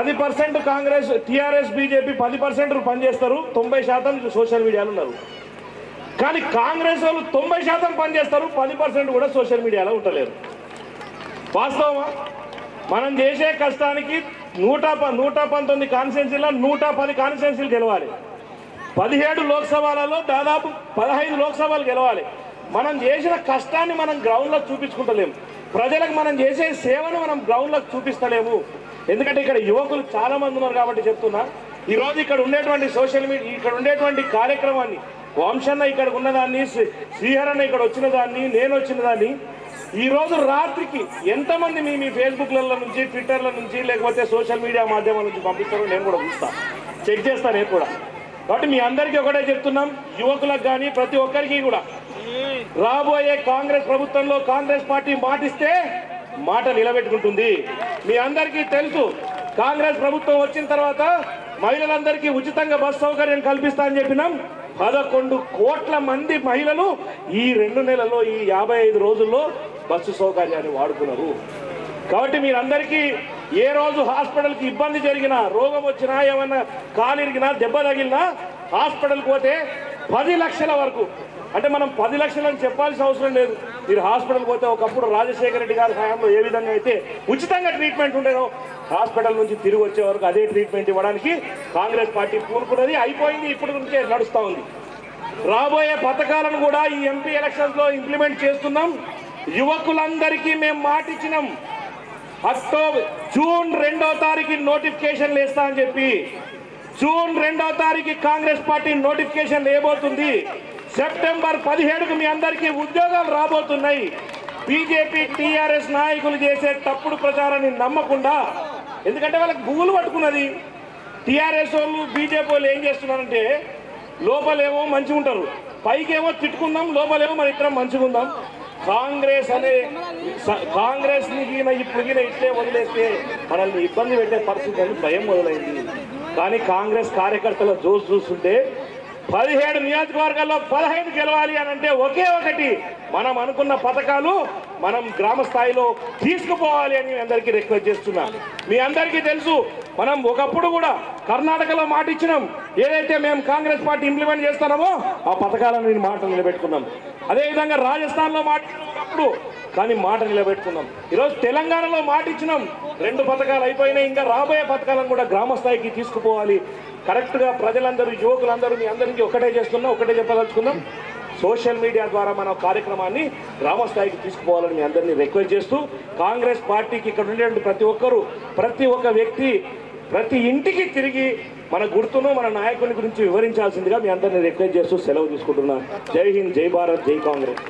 10% Congress TRS BJP 10% పనిచేస్తారు, 90% social మీడియాలో ఉన్నారు. కానీ కాంగ్రెస్ వాళ్ళు 90% పనిచేస్తారు, 10% కూడా సోషల్ మీడియాలో ఉండలేరు. వాస్తవమా? మనం చేసే కష్టానికి 119 కాన్స్టిట్యున్సీలో 110 కాన్స్టిట్యున్సీలు గెలవాలి. 17 లోక్సభలలో దాదాపు 15 లోక్సభలు గెలవాలి. మనం చేసిన కష్టాన్ని మనం గ్రౌండ్లో చూపించుకుంటలేము. ప్రజలకు మనం చేసే సేవను మనం గ్రౌండ్లో చూపిస్తలేము. ఎందుకంటే ఇక్కడ యువకులు చాలా మంది ఉన్నారు కాబట్టి చెప్తున్నా. ఈరోజు ఇక్కడ ఉండేటువంటి సోషల్ మీడియా, ఇక్కడ ఉండేటువంటి కార్యక్రమాన్ని, వంశన్న ఇక్కడ ఉన్నదాన్ని, శ్రీహరన్న ఇక్కడ వచ్చిన దాన్ని, నేను వచ్చిన దాన్ని, ఈరోజు రాత్రికి ఎంతమంది మీ ఫేస్బుక్లలో నుంచి, ట్విట్టర్ల నుంచి, లేకపోతే సోషల్ మీడియా మాధ్యమాల నుంచి పంపిస్తారో నేను కూడా చూస్తాను, చెక్ చేస్తాను నేను కూడా. కాబట్టి మీ అందరికీ ఒకటే చెప్తున్నాం, యువకులకు కానీ ప్రతి ఒక్కరికి కూడా, రాబోయే కాంగ్రెస్ ప్రభుత్వంలో కాంగ్రెస్ పార్టీ మాటిస్తే మాట నిలబెట్టుకుంటుంది. మీ అందరికీ తెలుసు, కాంగ్రెస్ ప్రభుత్వం వచ్చిన తర్వాత మహిళలందరికీ ఉచితంగా బస్ సౌకర్యం కల్పిస్తా అని చెప్పినాం. 11 కోట్ల మంది మహిళలు ఈ 2 నెలల్లో, ఈ 55 రోజుల్లో బస్సు సౌకర్యాన్ని వాడుకున్నారు. కాబట్టి మీరందరికీ ఏ రోజు హాస్పిటల్కి ఇబ్బంది జరిగినా, రోగం వచ్చినా, ఏమన్నా కాలు ఇరిగినా, దెబ్బ తగిలినా హాస్పిటల్కి పోతే 10 లక్షల వరకు, అంటే మనం 10 లక్షలని చెప్పాల్సిన అవసరం లేదు. మీరు హాస్పిటల్కి పోతే ఒకప్పుడు రాజశేఖర రెడ్డి గారి హయాంలో ఏ విధంగా అయితే ఉచితంగా ట్రీట్మెంట్ ఉండేదో, హాస్పిటల్ నుంచి తిరిగి వచ్చే వరకు అదే ట్రీట్మెంట్ ఇవ్వడానికి కాంగ్రెస్ పార్టీ పూనుకున్నది. అయిపోయింది, ఇప్పుడు నుంచే నడుస్తూ ఉంది. రాబోయే పథకాలను కూడా ఈ ఎంపీ ఎలక్షన్స్లో ఇంప్లిమెంట్ చేస్తున్నాం. యువకులందరికీ మేము మాట ఇచ్చినాం, జూన్ 2వ తారీఖు నోటిఫికేషన్ వేస్తా అని చెప్పి. జూన్ 2వ తారీఖు కాంగ్రెస్ పార్టీ నోటిఫికేషన్ వేయబోతుంది. సెప్టెంబర్ 17కు మీ అందరికీ ఉద్యోగాలు రాబోతున్నాయి. బీజేపీ టీఆర్ఎస్ నాయకులు చేసే తప్పుడు ప్రచారాన్ని నమ్మకుండా, ఎందుకంటే వాళ్ళకి భూములు పట్టుకున్నది. టీఆర్ఎస్ వాళ్ళు, బీజేపీ వాళ్ళు ఏం చేస్తున్నారంటే, లోపలేమో మంచిగా ఉంటారు, పైకేమో తిట్టుకుందాం, లోపలేమో మన ఇద్దరం మంచిగా ఉందాం. కాంగ్రెస్ ఇప్పుడు ఇట్లే వదిలేస్తే మనల్ని ఇబ్బంది పెట్టే పరిస్థితి అని భయం మొదలైంది. కానీ కాంగ్రెస్ కార్యకర్తల జోష్ చూస్తుంటే 17 నియోజకవర్గాల్లో 15 గెలవాలి అని అంటే ఒకే ఒకటి, మనం అనుకున్న పథకాలు మనం గ్రామ స్థాయిలో తీసుకుపోవాలి అని అందరికీ రిక్వెస్ట్ చేస్తున్నా. మీ అందరికీ తెలుసు, మనం ఒకప్పుడు కూడా కర్ణాటకలో మాట ఇచ్చినాం. ఏదైతే మేము కాంగ్రెస్ పార్టీ ఇంప్లిమెంట్ చేస్తున్నామో ఆ పథకాలను మాట నిలబెట్టుకున్నాం. అదేవిధంగా రాజస్థాన్లో మాట ఇచ్చినప్పుడు కానీ మాట నిలబెట్టుకున్నాం. ఈరోజు తెలంగాణలో మాట ఇచ్చినాం. 2 పథకాలు అయిపోయినాయి, ఇంకా రాబోయే పథకాలను కూడా గ్రామ స్థాయికి తీసుకుపోవాలి. కరెక్ట్గా ప్రజలందరూ, యువకులందరూ మీ అందరికీ ఒకటే చెప్పదలుచుకున్నాం, సోషల్ మీడియా ద్వారా మన కార్యక్రమాన్ని గ్రామ స్థాయికి తీసుకుపోవాలని మీ అందరినీ రిక్వెస్ట్ చేస్తూ, కాంగ్రెస్ పార్టీకి ఇక్కడ ఉండేటువంటి ప్రతి ఒక్క వ్యక్తి ప్రతి ఇంటికి తిరిగి మన గుర్తును, మన నాయకుని గురించి వివరించాల్సిందిగా మీ అందరినీ రిక్వెస్ట్ చేస్తూ సెలవు తీసుకుంటున్నా. జై హింద్, జై భారత్, జై కాంగ్రెస్.